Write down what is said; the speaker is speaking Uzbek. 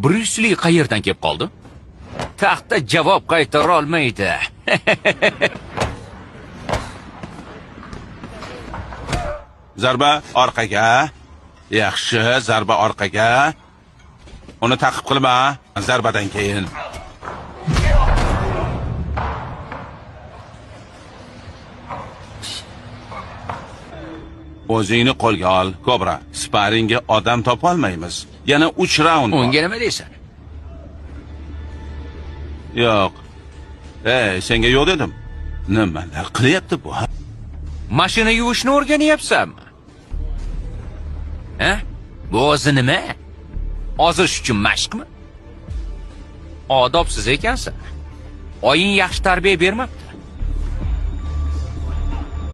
Bruce Lee qayerdan kelib qoldi? Taxtda javob qaytara olmaydi. Zarba orqaga. Yaxshi, zarba orqaga. Uni ta'qib qilma, zarbadan keyin. O'zingni qo'lga ol, Kobra. Sparingga odam topa olmaymiz. Yana 3 raund. Unga nima deysan? Yo'q. Senga yo'q dedim. Nimalar qilyapti bu? Mashina yuvishni o'rganyapsanmi? Bu o'zi nima? Ozish uchun mashqmi? Odobsiz ekansan. Oying yaxshi tarbiya bermabdi.